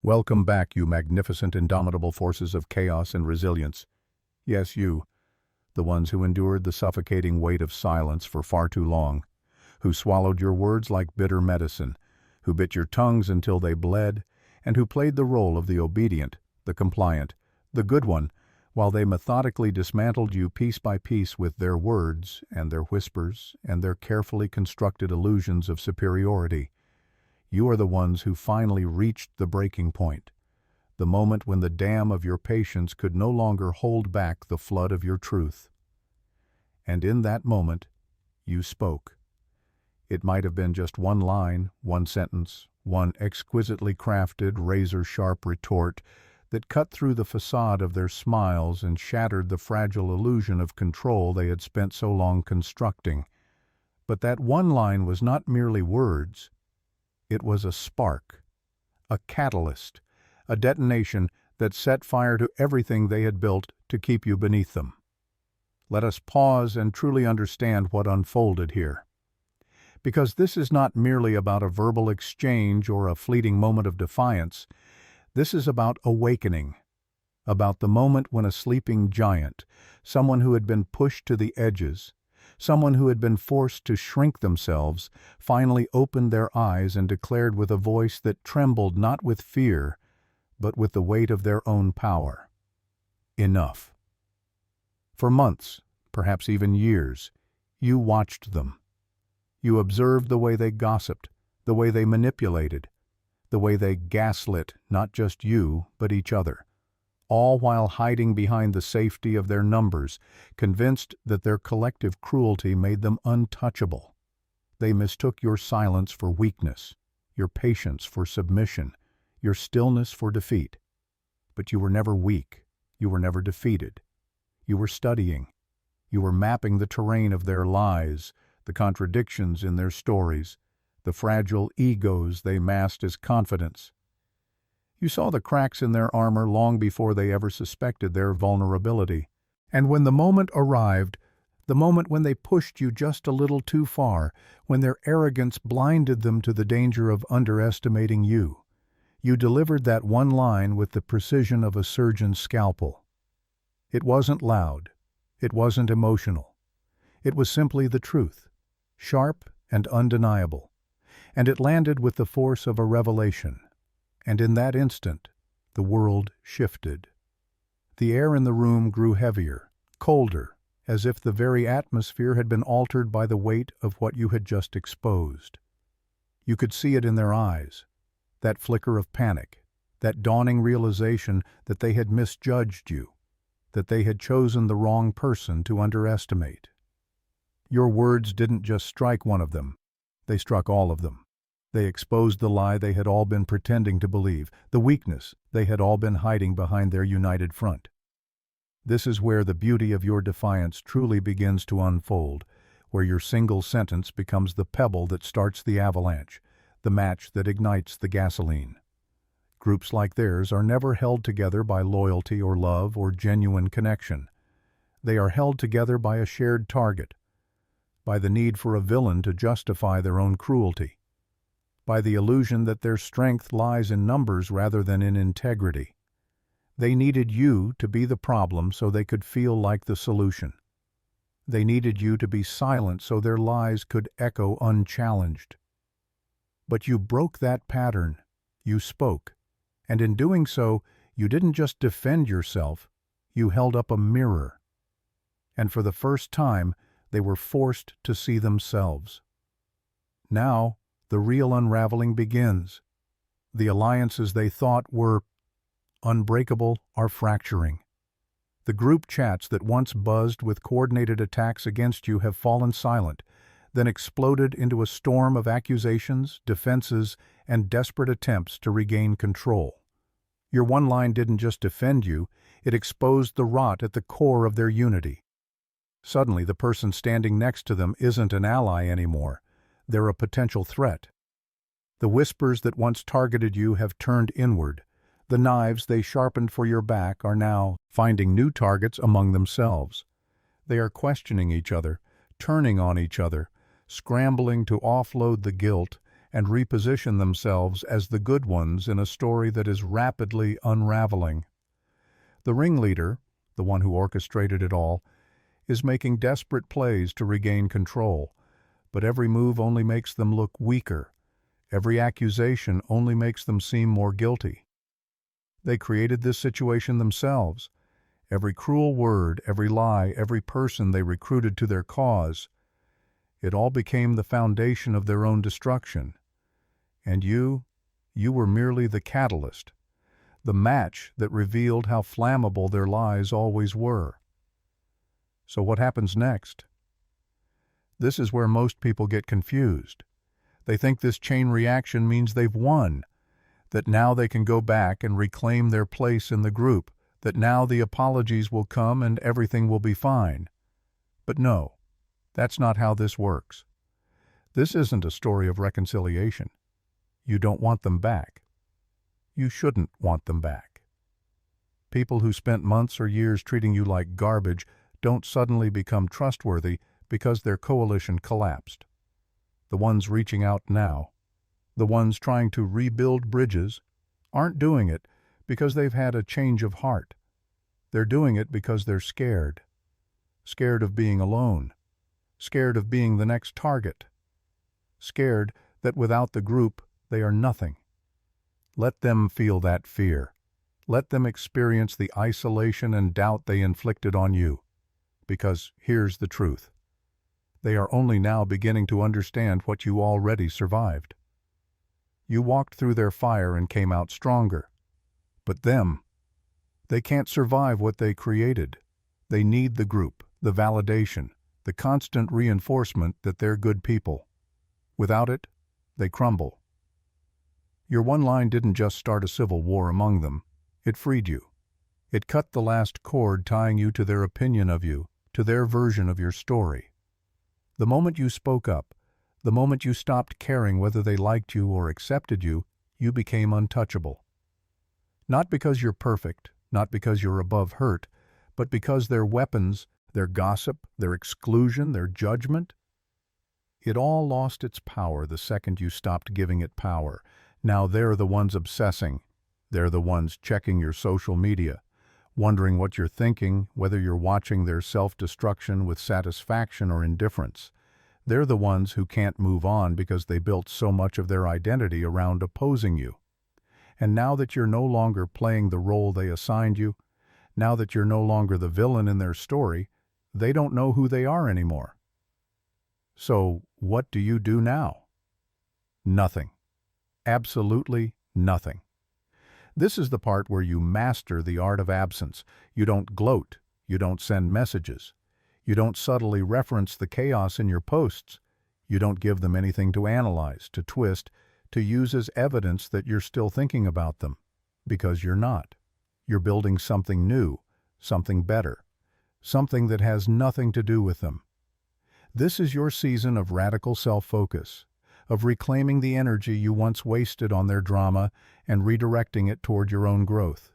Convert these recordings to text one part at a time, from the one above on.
Welcome back, you magnificent, indomitable forces of chaos and resilience. Yes, you, the ones who endured the suffocating weight of silence for far too long, who swallowed your words like bitter medicine, who bit your tongues until they bled, and who played the role of the obedient, the compliant, the good one, while they methodically dismantled you piece by piece with their words and their whispers and their carefully constructed illusions of superiority. You are the ones who finally reached the breaking point, the moment when the dam of your patience could no longer hold back the flood of your truth. And in that moment, you spoke. It might have been just one line, one sentence, one exquisitely crafted, razor-sharp retort that cut through the facade of their smiles and shattered the fragile illusion of control they had spent so long constructing. But that one line was not merely words. It was a spark, a catalyst, a detonation that set fire to everything they had built to keep you beneath them. Let us pause and truly understand what unfolded here. Because this is not merely about a verbal exchange or a fleeting moment of defiance. This is about awakening, about the moment when a sleeping giant, someone who had been pushed to the edges, someone who had been forced to shrink themselves, finally opened their eyes and declared with a voice that trembled not with fear, but with the weight of their own power. Enough. For months, perhaps even years, you watched them. You observed the way they gossiped, the way they manipulated, the way they gaslit not just you, but each other, all while hiding behind the safety of their numbers, convinced that their collective cruelty made them untouchable. They mistook your silence for weakness, your patience for submission, your stillness for defeat. But you were never weak. You were never defeated. You were studying. You were mapping the terrain of their lies, the contradictions in their stories, the fragile egos they masked as confidence. You saw the cracks in their armor long before they ever suspected their vulnerability. And when the moment arrived, the moment when they pushed you just a little too far, when their arrogance blinded them to the danger of underestimating you, you delivered that one line with the precision of a surgeon's scalpel. It wasn't loud. It wasn't emotional. It was simply the truth, sharp and undeniable, and it landed with the force of a revelation. And in that instant, the world shifted. The air in the room grew heavier, colder, as if the very atmosphere had been altered by the weight of what you had just exposed. You could see it in their eyes, that flicker of panic, that dawning realization that they had misjudged you, that they had chosen the wrong person to underestimate. Your words didn't just strike one of them, they struck all of them. They exposed the lie they had all been pretending to believe, the weakness they had all been hiding behind their united front. This is where the beauty of your defiance truly begins to unfold, where your single sentence becomes the pebble that starts the avalanche, the match that ignites the gasoline. Groups like theirs are never held together by loyalty or love or genuine connection. They are held together by a shared target, by the need for a villain to justify their own cruelty, by the illusion that their strength lies in numbers rather than in integrity. They needed you to be the problem so they could feel like the solution. They needed you to be silent so their lies could echo unchallenged. But you broke that pattern. You spoke. And in doing so, you didn't just defend yourself, you held up a mirror. And for the first time, they were forced to see themselves. Now, the real unraveling begins. The alliances they thought were unbreakable are fracturing. The group chats that once buzzed with coordinated attacks against you have fallen silent, then exploded into a storm of accusations, defenses, and desperate attempts to regain control. Your one line didn't just defend you, it exposed the rot at the core of their unity. Suddenly, the person standing next to them isn't an ally anymore. They're a potential threat. The whispers that once targeted you have turned inward. The knives they sharpened for your back are now finding new targets among themselves. They are questioning each other, turning on each other, scrambling to offload the guilt, and reposition themselves as the good ones in a story that is rapidly unraveling. The ringleader, the one who orchestrated it all, is making desperate plays to regain control, but every move only makes them look weaker. Every accusation only makes them seem more guilty. They created this situation themselves. Every cruel word, every lie, every person they recruited to their cause, it all became the foundation of their own destruction. And you were merely the catalyst, the match that revealed how flammable their lies always were. So what happens next? This is where most people get confused. They think this chain reaction means they've won, that now they can go back and reclaim their place in the group, that now the apologies will come and everything will be fine. But no, that's not how this works. This isn't a story of reconciliation. You don't want them back. You shouldn't want them back. People who spent months or years treating you like garbage don't suddenly become trustworthy because their coalition collapsed. The ones reaching out now, the ones trying to rebuild bridges, aren't doing it because they've had a change of heart. They're doing it because they're scared. Scared of being alone. Scared of being the next target. Scared that without the group, they are nothing. Let them feel that fear. Let them experience the isolation and doubt they inflicted on you. Because here's the truth. They are only now beginning to understand what you already survived. You walked through their fire and came out stronger. But them, they can't survive what they created. They need the group, the validation, the constant reinforcement that they're good people. Without it, they crumble. Your one line didn't just start a civil war among them. It freed you. It cut the last cord tying you to their opinion of you, to their version of your story. The moment you spoke up, the moment you stopped caring whether they liked you or accepted you, you became untouchable. Not because you're perfect, not because you're above hurt, but because their weapons, their gossip, their exclusion, their judgment, it all lost its power the second you stopped giving it power. Now they're the ones obsessing. They're the ones checking your social media, wondering what you're thinking, whether you're watching their self-destruction with satisfaction or indifference. They're the ones who can't move on because they built so much of their identity around opposing you. And now that you're no longer playing the role they assigned you, now that you're no longer the villain in their story, they don't know who they are anymore. So what do you do now? Nothing. Absolutely nothing. This is the part where you master the art of absence. You don't gloat. You don't send messages. You don't subtly reference the chaos in your posts. You don't give them anything to analyze, to twist, to use as evidence that you're still thinking about them. Because you're not. You're building something new, something better, something that has nothing to do with them. This is your season of radical self-focus, of reclaiming the energy you once wasted on their drama and redirecting it toward your own growth.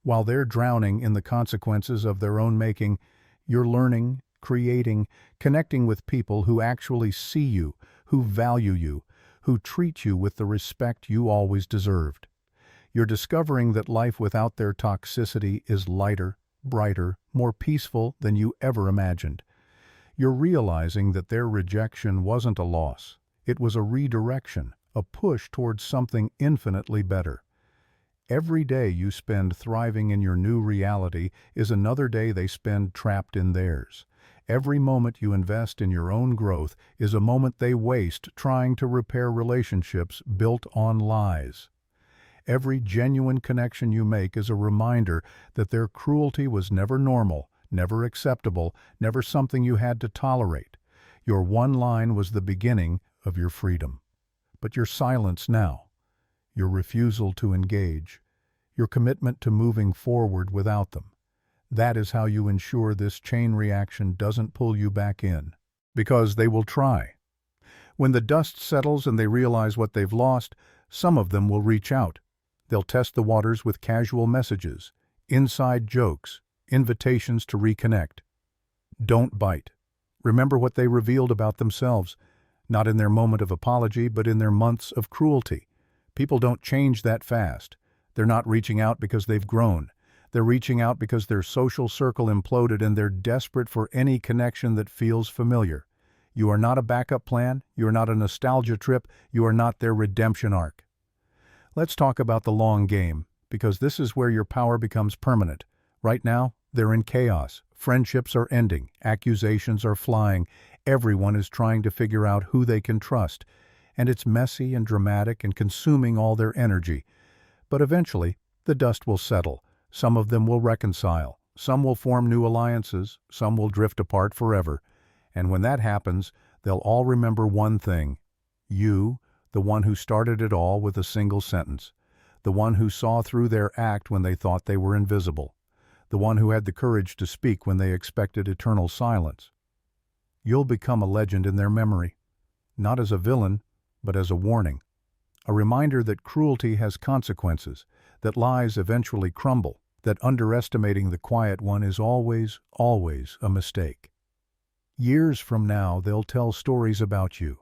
While they're drowning in the consequences of their own making, you're learning, creating, connecting with people who actually see you, who value you, who treat you with the respect you always deserved. You're discovering that life without their toxicity is lighter, brighter, more peaceful than you ever imagined. You're realizing that their rejection wasn't a loss. It was a redirection, a push towards something infinitely better. Every day you spend thriving in your new reality is another day they spend trapped in theirs. Every moment you invest in your own growth is a moment they waste trying to repair relationships built on lies. Every genuine connection you make is a reminder that their cruelty was never normal, never acceptable, never something you had to tolerate. Your one line was the beginning of your freedom. But your silence now, your refusal to engage, your commitment to moving forward without them, that is how you ensure this chain reaction doesn't pull you back in. Because they will try. When the dust settles and they realize what they've lost, some of them will reach out. They'll test the waters with casual messages, inside jokes, invitations to reconnect. Don't bite. Remember what they revealed about themselves. Not in their moment of apology, but in their months of cruelty. People don't change that fast. They're not reaching out because they've grown. They're reaching out because their social circle imploded and they're desperate for any connection that feels familiar. You are not a backup plan. You are not a nostalgia trip. You are not their redemption arc. Let's talk about the long game, because this is where your power becomes permanent. Right now, they're in chaos. Friendships are ending. Accusations are flying. Everyone is trying to figure out who they can trust. And it's messy and dramatic and consuming all their energy. But eventually, the dust will settle. Some of them will reconcile. Some will form new alliances. Some will drift apart forever. And when that happens, they'll all remember one thing. You, the one who started it all with a single sentence. The one who saw through their act when they thought they were invisible. The one who had the courage to speak when they expected eternal silence. You'll become a legend in their memory. Not as a villain, but as a warning. A reminder that cruelty has consequences, that lies eventually crumble, that underestimating the quiet one is always, always a mistake. Years from now, they'll tell stories about you.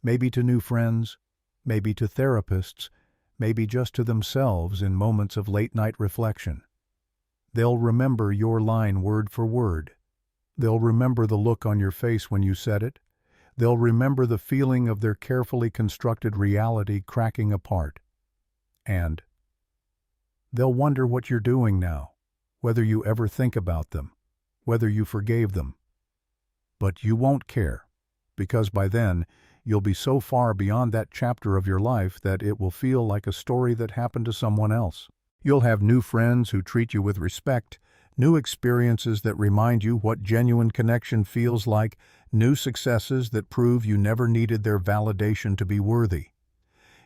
Maybe to new friends, maybe to therapists, maybe just to themselves in moments of late-night reflection. They'll remember your line word for word. They'll remember the look on your face when you said it. They'll remember the feeling of their carefully constructed reality cracking apart. And they'll wonder what you're doing now, whether you ever think about them, whether you forgave them. But you won't care, because by then, you'll be so far beyond that chapter of your life that it will feel like a story that happened to someone else. You'll have new friends who treat you with respect, new experiences that remind you what genuine connection feels like, new successes that prove you never needed their validation to be worthy.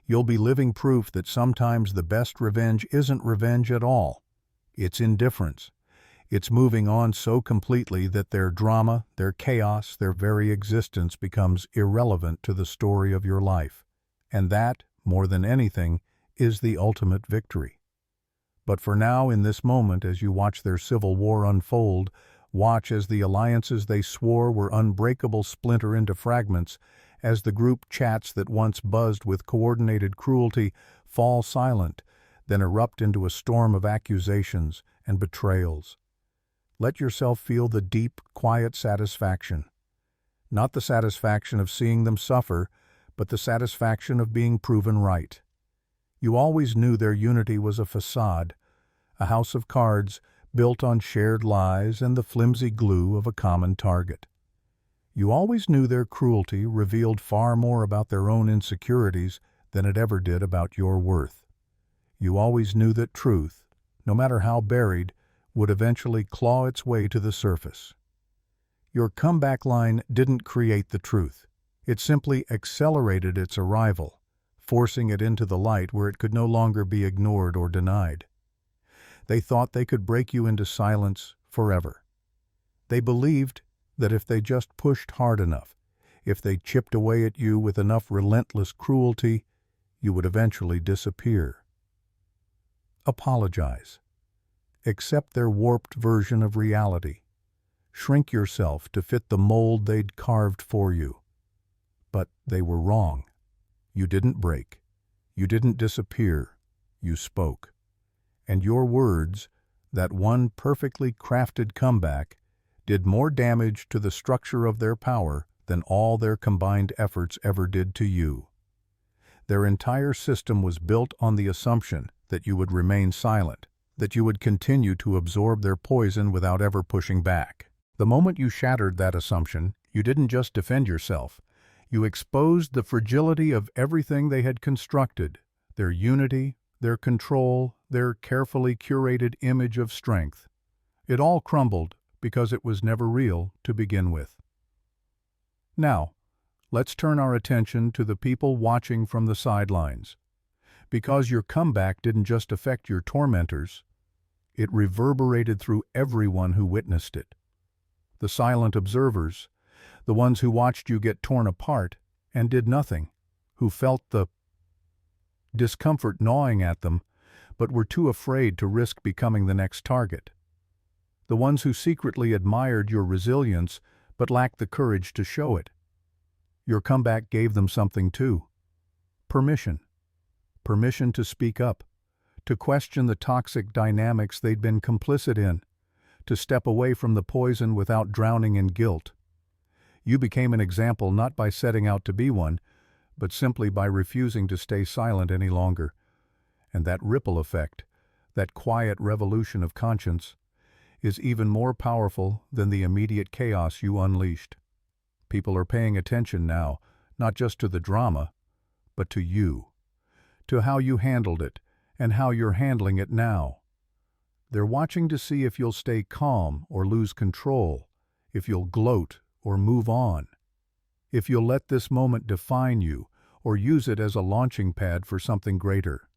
You'll be living proof that sometimes the best revenge isn't revenge at all. It's indifference. It's moving on so completely that their drama, their chaos, their very existence becomes irrelevant to the story of your life. And that, more than anything, is the ultimate victory. But for now, in this moment, as you watch their civil war unfold, watch as the alliances they swore were unbreakable splinter into fragments, as the group chats that once buzzed with coordinated cruelty fall silent, then erupt into a storm of accusations and betrayals. Let yourself feel the deep, quiet satisfaction. Not the satisfaction of seeing them suffer, but the satisfaction of being proven right. You always knew their unity was a facade, a house of cards built on shared lies and the flimsy glue of a common target. You always knew their cruelty revealed far more about their own insecurities than it ever did about your worth. You always knew that truth, no matter how buried, would eventually claw its way to the surface. Your comeback line didn't create the truth. It simply accelerated its arrival, forcing it into the light where it could no longer be ignored or denied. They thought they could break you into silence forever. They believed that if they just pushed hard enough, if they chipped away at you with enough relentless cruelty, you would eventually disappear. Apologize. Accept their warped version of reality. Shrink yourself to fit the mold they'd carved for you. But they were wrong. You didn't break. You didn't disappear. You spoke. And your words, that one perfectly crafted comeback, did more damage to the structure of their power than all their combined efforts ever did to you. Their entire system was built on the assumption that you would remain silent, that you would continue to absorb their poison without ever pushing back. The moment you shattered that assumption, you didn't just defend yourself. You exposed the fragility of everything they had constructed, their unity, their control, their carefully curated image of strength. It all crumbled because it was never real to begin with. Now, let's turn our attention to the people watching from the sidelines. Because your comeback didn't just affect your tormentors, it reverberated through everyone who witnessed it. The silent observers, the ones who watched you get torn apart and did nothing, who felt the discomfort gnawing at them, but were too afraid to risk becoming the next target. The ones who secretly admired your resilience but lacked the courage to show it. Your comeback gave them something too. Permission. Permission to speak up, to question the toxic dynamics they'd been complicit in, to step away from the poison without drowning in guilt. You became an example not by setting out to be one, but simply by refusing to stay silent any longer. And that ripple effect, that quiet revolution of conscience, is even more powerful than the immediate chaos you unleashed. People are paying attention now, not just to the drama, but to you, to how you handled it and how you're handling it now. They're watching to see if you'll stay calm or lose control, if you'll gloat or move on, if you'll let this moment define you or use it as a launching pad for something greater.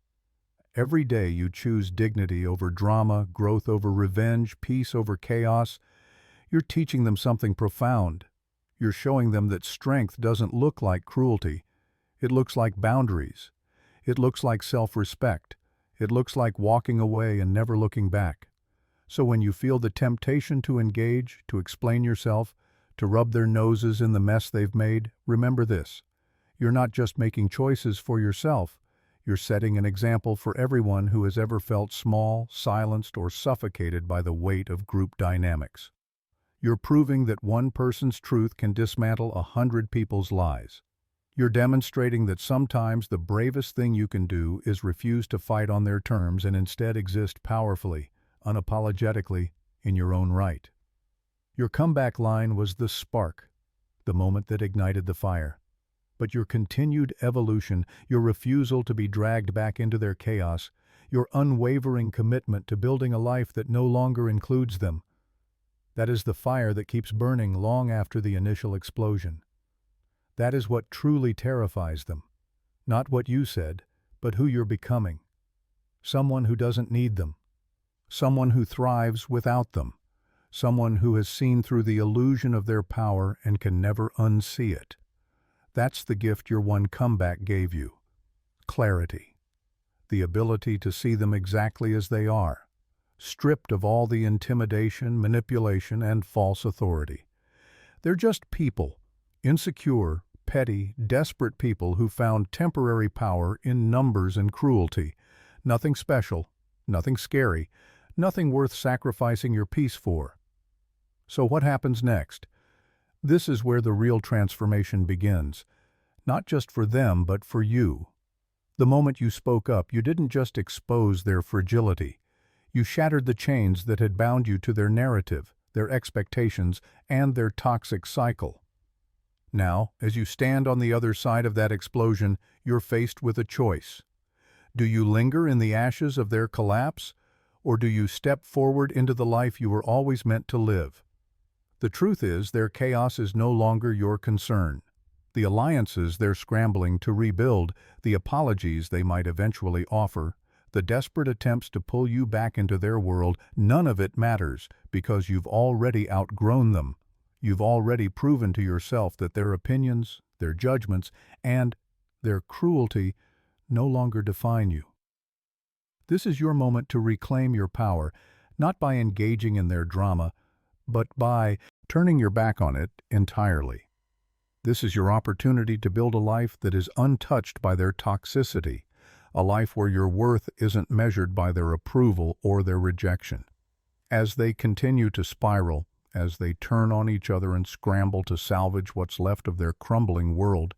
Every day you choose dignity over drama, growth over revenge, peace over chaos. You're teaching them something profound. You're showing them that strength doesn't look like cruelty. It looks like boundaries. It looks like self-respect. It looks like walking away and never looking back. So when you feel the temptation to engage, to explain yourself, to rub their noses in the mess they've made, remember this. You're not just making choices for yourself. You're setting an example for everyone who has ever felt small, silenced, or suffocated by the weight of group dynamics. You're proving that one person's truth can dismantle 100 people's lies. You're demonstrating that sometimes the bravest thing you can do is refuse to fight on their terms and instead exist powerfully, unapologetically, in your own right. Your comeback line was the spark, the moment that ignited the fire. But your continued evolution, your refusal to be dragged back into their chaos, your unwavering commitment to building a life that no longer includes them, that is the fire that keeps burning long after the initial explosion. That is what truly terrifies them. Not what you said, but who you're becoming. Someone who doesn't need them. Someone who thrives without them. Someone who has seen through the illusion of their power and can never unsee it. That's the gift your one comeback gave you. Clarity. The ability to see them exactly as they are, stripped of all the intimidation, manipulation, and false authority. They're just people, insecure, petty, desperate people who found temporary power in numbers and cruelty. Nothing special, nothing scary, nothing worth sacrificing your peace for. So what happens next? This is where the real transformation begins, not just for them, but for you. The moment you spoke up, you didn't just expose their fragility. You shattered the chains that had bound you to their narrative, their expectations, and their toxic cycle. Now, as you stand on the other side of that explosion, you're faced with a choice. Do you linger in the ashes of their collapse, or do you step forward into the life you were always meant to live? The truth is, their chaos is no longer your concern. The alliances they're scrambling to rebuild, the apologies they might eventually offer, the desperate attempts to pull you back into their world, none of it matters because you've already outgrown them. You've already proven to yourself that their opinions, their judgments, and their cruelty no longer define you. This is your moment to reclaim your power, not by engaging in their drama, but by turning your back on it entirely. This is your opportunity to build a life that is untouched by their toxicity, a life where your worth isn't measured by their approval or their rejection. As they continue to spiral, as they turn on each other and scramble to salvage what's left of their crumbling world,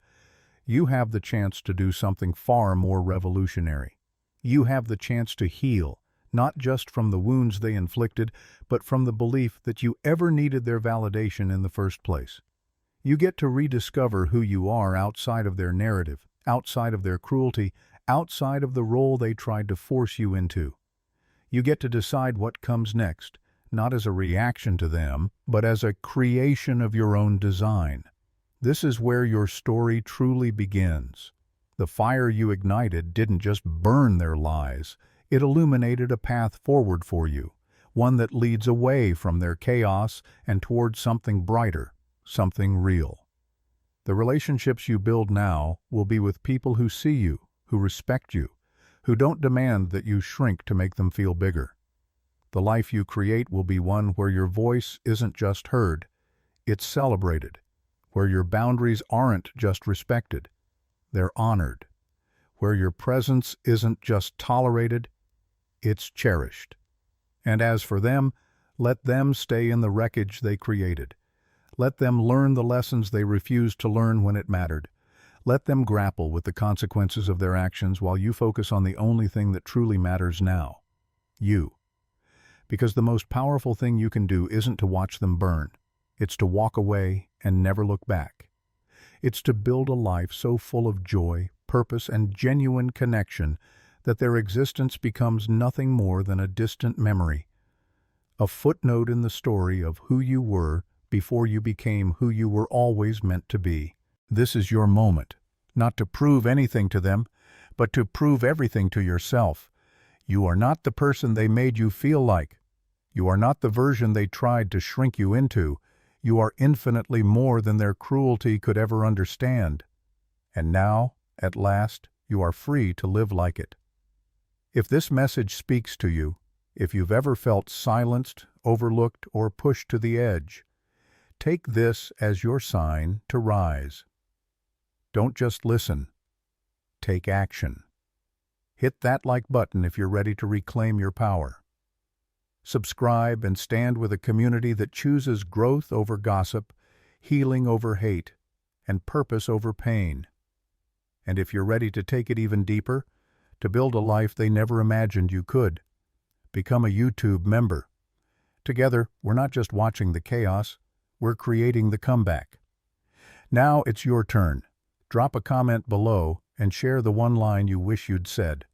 you have the chance to do something far more revolutionary. You have the chance to heal, not just from the wounds they inflicted, but from the belief that you ever needed their validation in the first place. You get to rediscover who you are outside of their narrative, outside of their cruelty, outside of the role they tried to force you into. You get to decide what comes next, not as a reaction to them, but as a creation of your own design. This is where your story truly begins. The fire you ignited didn't just burn their lies, it illuminated a path forward for you, one that leads away from their chaos and towards something brighter, something real. The relationships you build now will be with people who see you, who respect you, who don't demand that you shrink to make them feel bigger. The life you create will be one where your voice isn't just heard, it's celebrated, where your boundaries aren't just respected, they're honored, where your presence isn't just tolerated, it's cherished. And as for them, let them stay in the wreckage they created. Let them learn the lessons they refused to learn when it mattered. Let them grapple with the consequences of their actions while you focus on the only thing that truly matters now, you. Because the most powerful thing you can do isn't to watch them burn. It's to walk away and never look back. It's to build a life so full of joy, purpose, and genuine connection that their existence becomes nothing more than a distant memory, a footnote in the story of who you were before you became who you were always meant to be. This is your moment, not to prove anything to them, but to prove everything to yourself. You are not the person they made you feel like. You are not the version they tried to shrink you into. You are infinitely more than their cruelty could ever understand. And now, at last, you are free to live like it. If this message speaks to you, if you've ever felt silenced, overlooked, or pushed to the edge, take this as your sign to rise. Don't just listen. Take action. Hit that like button if you're ready to reclaim your power. Subscribe and stand with a community that chooses growth over gossip, healing over hate, and purpose over pain. And if you're ready to take it even deeper, to build a life they never imagined you could, become a YouTube member. Together, we're not just watching the chaos, we're creating the comeback. Now it's your turn. Drop a comment below and share the one line you wish you'd said.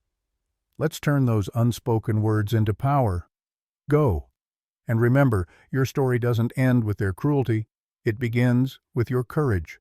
Let's turn those unspoken words into power. Go. And remember, your story doesn't end with their cruelty. It begins with your courage.